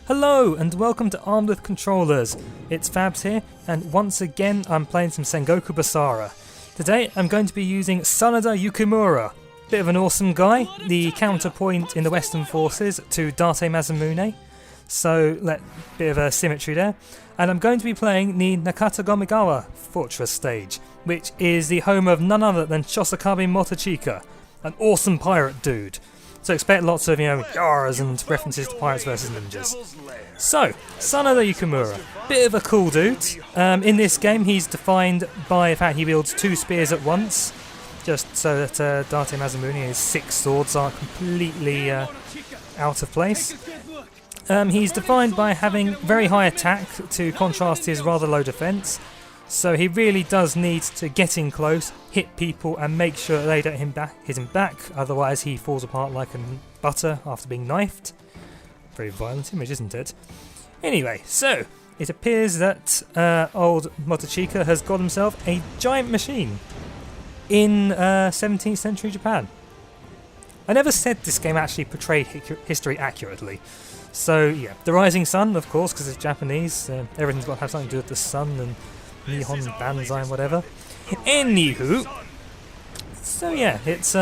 Hello and welcome to Armed with Controllers. It's Fabs here, and once again I'm playing some Sengoku Basara. Today I'm going to be using Sanada Yukimura. Bit of an awesome guy, the counterpoint in the Western forces to Date Masamune. So, bit of a symmetry there. And I'm going to be playing the Nakatagomigawa Fortress stage, which is the home of none other than Chosokabe Motochika, an awesome pirate dude. So expect lots of, yars and references to Pirates vs Ninjas. So, Sanada Yukimura, bit of a cool dude. In this game he's defined by the fact he wields 2 spears at once, just so that Date Masamune's 6 swords are completely out of place. He's defined by having very high attack to contrast his rather low defence, so he really does need to get in close, hit people and make sure they don't hit him back, otherwise he falls apart like a butter after being knifed. Very violent image, isn't it? Anyway, so it appears that old Motochika has got himself a giant machine in 17th century Japan. I never said this game actually portrayed history accurately. So yeah, the rising sun, of course, because it's Japanese, everything's got to have something to do with the sun and Nihon Banzai and whatever. Anywho, so yeah, it's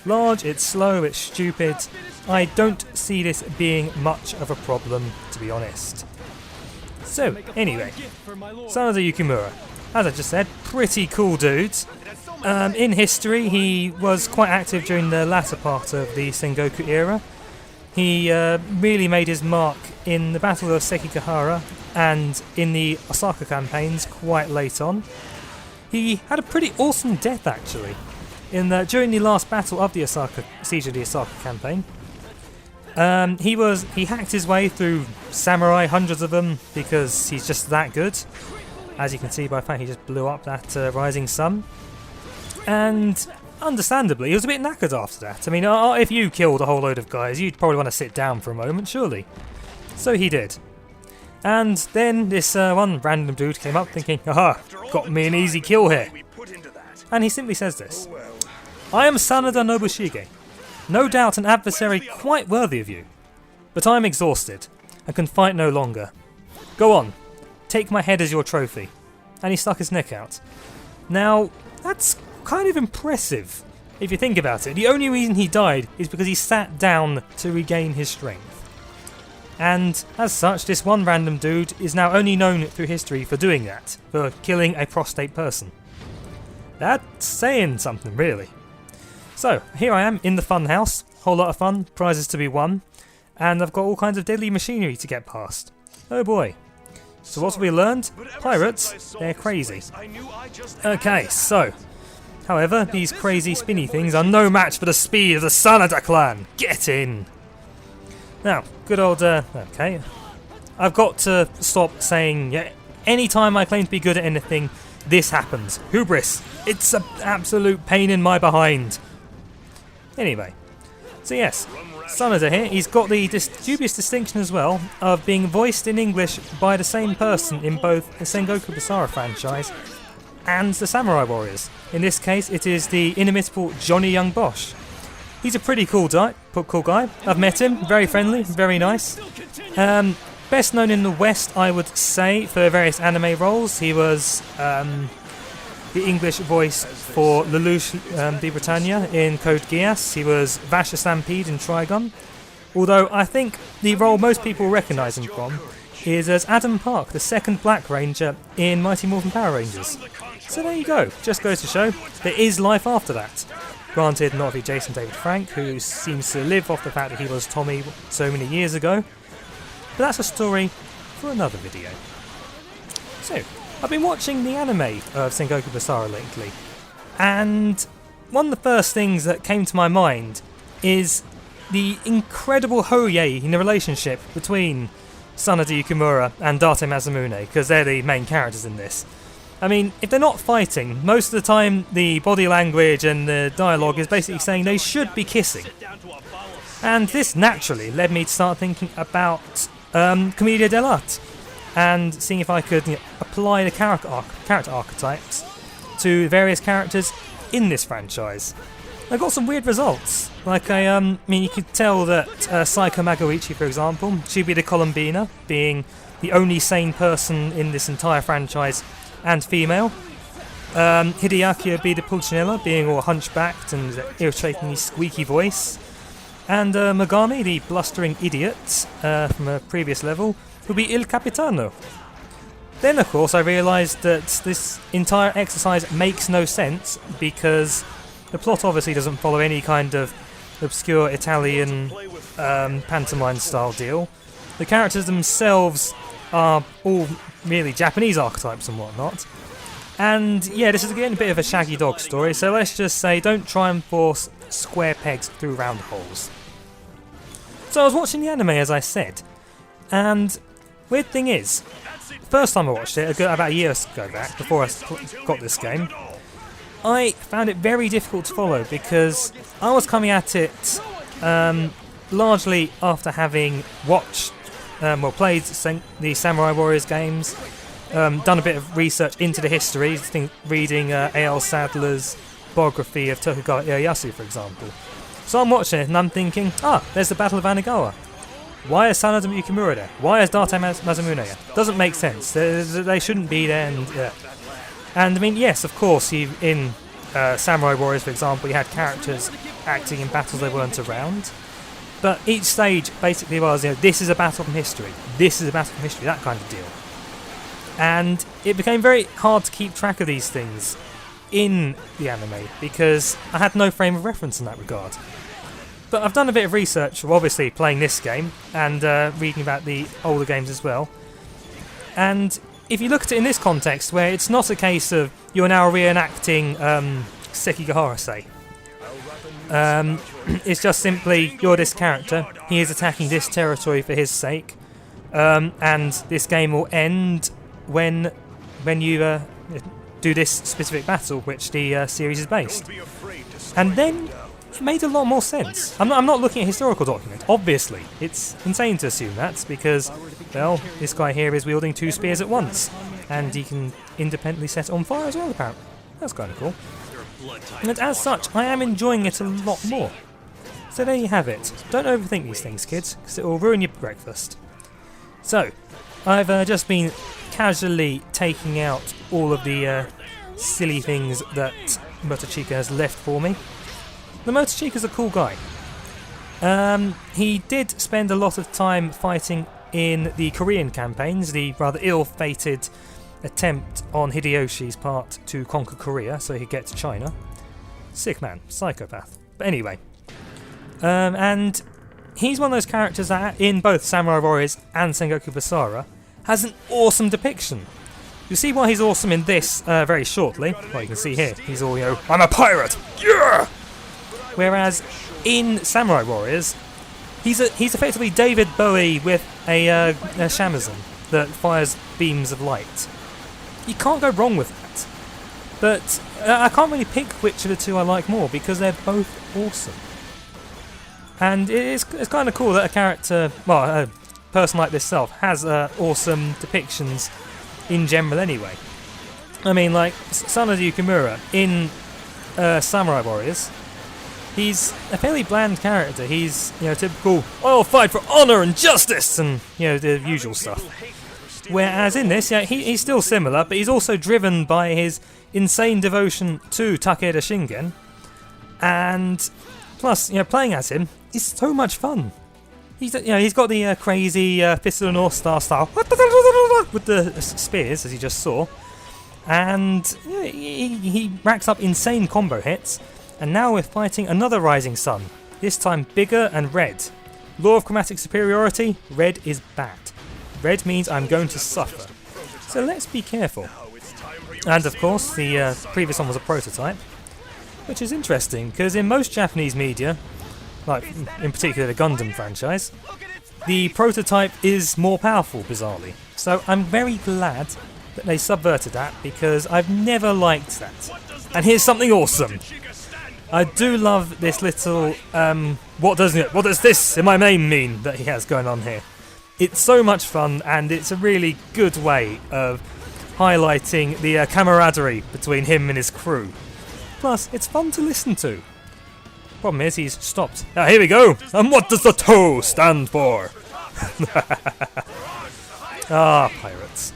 large, it's slow, it's stupid. I don't see this being much of a problem, to be honest. So, anyway, Sanada Yukimura, as I just said, pretty cool dude. In history, he was quite active during the latter part of the Sengoku era. He really made his mark in the Battle of Sekigahara and in the Osaka campaigns quite late on. He had a pretty awesome death actually. During the last battle of the siege of the Osaka campaign, he hacked his way through samurai, hundreds of them, because he's just that good. As you can see by the fact he just blew up that rising sun. And understandably, he was a bit knackered after that. I mean, if you killed a whole load of guys, you'd probably want to sit down for a moment, surely. So he did. And then this one random dude came up thinking, aha, got me an easy kill here. And he simply says this: I am Sanada Nobushige, no doubt an adversary quite worthy of you, but I am exhausted and can fight no longer. Go on, take my head as your trophy. And he stuck his neck out. Now, that's kind of impressive if you think about it. The only reason he died is because he sat down to regain his strength. And as such, this one random dude is now only known through history for doing that, for killing a prostrate person. That's saying something, really. So, here I am in the fun house, whole lot of fun, prizes to be won, and I've got all kinds of deadly machinery to get past. Oh boy. So what have we learned? Pirates, they're crazy. Okay, so, however, these crazy spinny things are no match for the speed of the Sanada clan. Get in! Now, good old, okay. I've got to stop saying, yeah, anytime I claim to be good at anything, this happens. Hubris! It's an absolute pain in my behind. Anyway, so yes, Sanada here, he's got the dubious distinction as well of being voiced in English by the same person in both the Sengoku Basara franchise and the Samurai Warriors. In this case, it is the inimitable Johnny Young Bosch. He's a pretty cool guy. I've met him, very friendly, very nice. Best known in the West, I would say, for various anime roles. He was the English voice for Lelouch de Bretagne in Code Geass. He was Vash the Stampede in Trigun. Although I think the role most people recognise him from is as Adam Park, the second Black Ranger in Mighty Morphin Power Rangers. So there you go, just goes to show there is life after that. Granted, not with Jason David Frank, who seems to live off the fact that he was Tommy so many years ago. But that's a story for another video. So, I've been watching the anime of Sengoku Basara lately, and one of the first things that came to my mind is the incredible hoye in the relationship between Sanada Yukimura and Date Masamune, because they're the main characters in this. I mean, if they're not fighting, most of the time the body language and the dialogue is basically saying they should be kissing. And this naturally led me to start thinking about Commedia dell'arte and seeing if I could apply the character archetypes to various characters in this franchise. I got some weird results. Like I mean, you could tell that Saiko Magoichi, for example, she'd be the Colombina, being the only sane person in this entire franchise and female. Hideaki would be the Pulcinella, being all hunchbacked and irritatingly squeaky voice. And Megami, the blustering idiot from a previous level, would be Il Capitano. Then, of course, I realised that this entire exercise makes no sense because the plot obviously doesn't follow any kind of obscure Italian pantomime style deal. The characters themselves are all merely Japanese archetypes and whatnot. And yeah, this is again a bit of a shaggy dog story, so let's just say don't try and force square pegs through round holes. So I was watching the anime, as I said, and weird thing is, first time I watched it, about a year ago back, before I got this game, I found it very difficult to follow because I was coming at it largely after having watched, played the Samurai Warriors games, done a bit of research into the history, reading A.L. Sadler's biography of Tokugawa Ieyasu, for example. So I'm watching it and I'm thinking, there's the Battle of Anagawa. Why is Sanada Yukimura there? Why is Date Masamune there? Doesn't make sense. They shouldn't be there. And I mean, yes, of course, in Samurai Warriors, for example, you had characters acting in battles they weren't around. But each stage basically was, this is a battle from history. This is a battle from history, that kind of deal. And it became very hard to keep track of these things in the anime because I had no frame of reference in that regard. But I've done a bit of research, obviously playing this game and reading about the older games as well. And if you look at it in this context, where it's not a case of you're now reenacting Sekigahara, say. It's just simply you're this character, he is attacking this territory for his sake, and this game will end when you do this specific battle, which the series is based. And then it made a lot more sense. I'm not looking at a historical document, obviously. It's insane to assume that, because, well, this guy here is wielding two spears at once, and he can independently set on fire as well, apparently. That's kind of cool. And as such, I am enjoying it a lot more. So there you have it. Don't overthink these things, kids, because it will ruin your breakfast. So, I've just been casually taking out all of the silly things that Motochika has left for me. The Motochika's a cool guy. He did spend a lot of time fighting in the Korean campaigns, the rather ill-fated attempt on Hideyoshi's part to conquer Korea so he'd get to China. Sick man, psychopath. But anyway, and he's one of those characters that in both Samurai Warriors and Sengoku Basara has an awesome depiction. You'll see why he's awesome in this very shortly. Well, you can see here, he's all, I'm a pirate! Yeah! Whereas in Samurai Warriors, he's effectively David Bowie with a shamisen that fires beams of light. You can't go wrong with that. But I can't really pick which of the two I like more because they're both awesome. And it's kind of cool that a character, well, a person like this self, has awesome depictions in general anyway. I mean, like, Sanada Yukimura in Samurai Warriors, he's a fairly bland character. He's, typical, I'll fight for honour and justice, and, the usual stuff. Whereas in this, he's still similar, but he's also driven by his insane devotion to Takeda Shingen. And plus, playing as him is so much fun. He's got the crazy Fist of the North Star style with the spears, as you just saw. And he racks up insane combo hits. And now we're fighting another Rising Sun, this time bigger and red. Law of chromatic superiority, red is bad. Red means I'm going to suffer. So let's be careful. And of course, the previous one was a prototype, which is interesting, because in most Japanese media, like in particular the Gundam franchise, the prototype is more powerful, bizarrely. So I'm very glad that they subverted that, because I've never liked that. And here's something awesome. I do love this little, what does this in my name mean that he has going on here. It's so much fun, and it's a really good way of highlighting the camaraderie between him and his crew. Plus, it's fun to listen to. Problem is, he's stopped. Ah, here we go! And what does the toe stand for? Ah, pirates.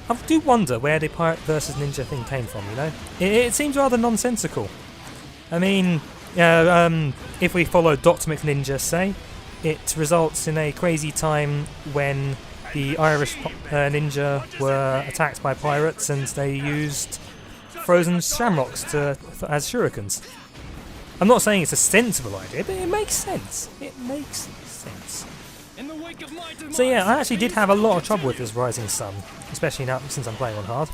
I do wonder where the pirate versus ninja thing came from, you know? It seems rather nonsensical. I mean, if we follow Dr. McNinja, say, it results in a crazy time when the Irish ninja were attacked by pirates and they used frozen shamrocks as shurikens. I'm not saying it's a sensible idea, but it makes sense. It makes sense. So yeah, I actually did have a lot of trouble with this Rising Sun, especially now since I'm playing on hard,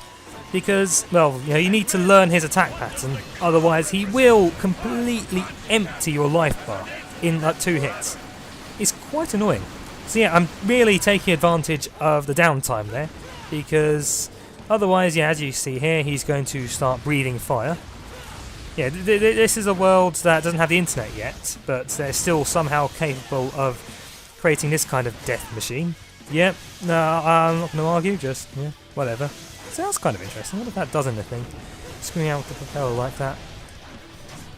because, well, you know, you need to learn his attack pattern, otherwise he will completely empty your life bar in like 2 hits. It's quite annoying. So yeah, I'm really taking advantage of the downtime there, because otherwise, yeah, as you see here, he's going to start breathing fire. Yeah, this is a world that doesn't have the internet yet, but they're still somehow capable of creating this kind of death machine. Yep, no, I'm not going to argue, just, yeah, whatever. So that's kind of interesting. What if that does anything? Screwing out with the propeller like that.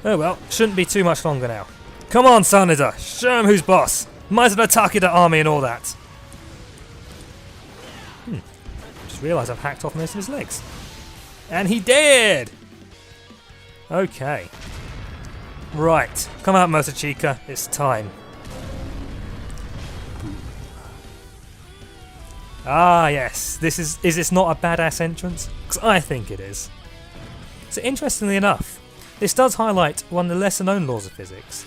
Oh well, shouldn't be too much longer now. Come on, Sanada, show him who's boss. Might have attacked the army and all that. Just realised I've hacked off most of his legs. And he did! Okay. Right, come out, Motochika, it's time. Ah, yes. Is this not a badass entrance? Because I think it is. So interestingly enough, this does highlight one of the lesser known laws of physics,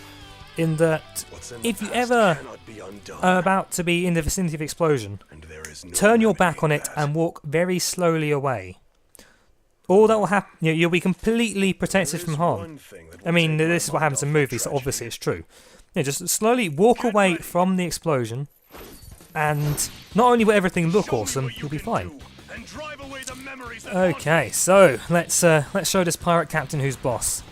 in that if you ever are about to be in the vicinity of explosion, turn your back on it and walk very slowly away. All that will happen, you'll be completely protected from harm. I mean, this is what happens in movies, so obviously it's true. Just slowly walk away from the explosion, and not only will everything look awesome, you'll be fine. Okay, so let's show this pirate captain who's boss.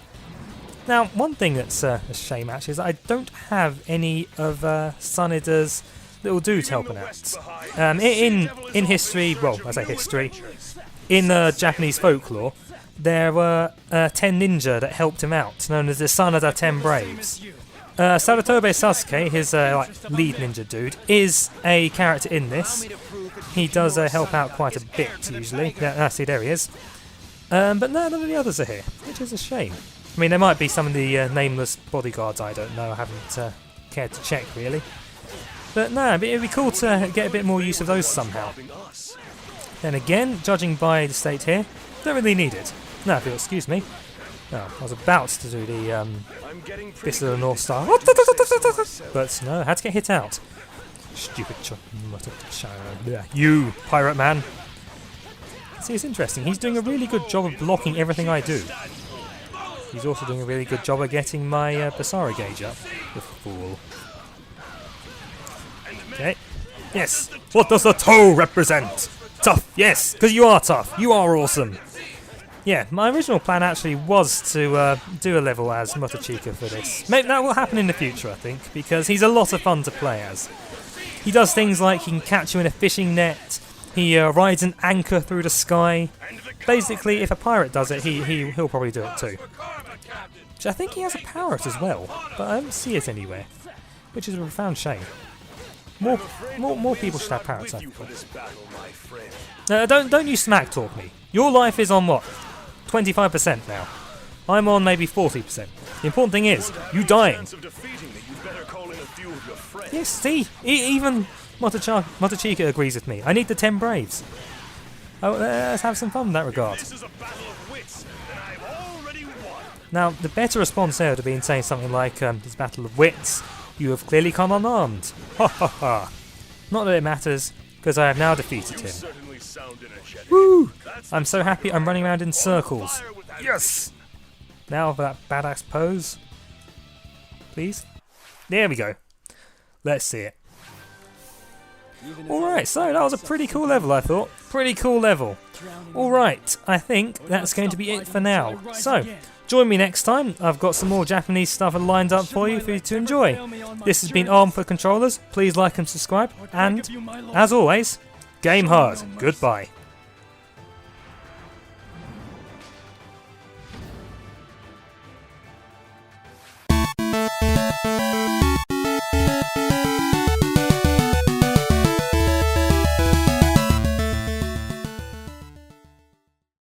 Now, one thing that's a shame actually is that I don't have any of Sanada's little dudes helping out. In history, well, I say history, in Japanese folklore, there were 10 ninja that helped him out, known as the Sanada 10 Braves. Saratobe Sasuke, his lead ninja dude, is a character in this. He does help out quite a bit usually. Yeah, see, there he is. But no, none of the others are here, which is a shame. I mean, there might be some of the nameless bodyguards, I don't know, I haven't cared to check really. But no, it'd be cool to get a bit more use of those somehow. Then again, judging by the state here, don't really need it. No, if you'll excuse me. Oh, I was about to do the Fist of the North Star, but no, I had to get hit out. Stupid you, pirate man. See, it's interesting. He's doing a really good job of blocking everything I do. He's also doing a really good job of getting my Basara gauge up. The fool. Okay. Yes. What does the toe represent? Tough. Yes, because you are tough. You are awesome. Yeah, my original plan actually was to do a level as Motochika for this. Maybe that will happen in the future, I think, because he's a lot of fun to play as. He does things like he can catch you in a fishing net, he rides an anchor through the sky. Basically, if a pirate does it, he'll probably do it too. Which I think he has a parrot as well, but I don't see it anywhere, which is a profound shame. More people should have parrots, I think. Don't you smack talk me. Your life is on what? 25% now. I'm on maybe 40%. The important thing is, you dying. Yes, see, even Motochika agrees with me. I need the 10 Braves. Oh, let's have some fun in that regard. Now, the better response there would have been saying something like, this battle of wits, you have clearly come unarmed. Ha ha ha. Not that it matters, because I have now defeated him. Woo! I'm so happy I'm running around in circles. Yes! Now for that badass pose. Please? There we go. Let's see it. Alright, so that was a pretty cool level, I thought. Pretty cool level. Alright, I think that's going to be it for now. So, join me next time. I've got some more Japanese stuff lined up for you to enjoy. This has been AwC for Controllers. Please like and subscribe. And, as always, game hard. Goodbye.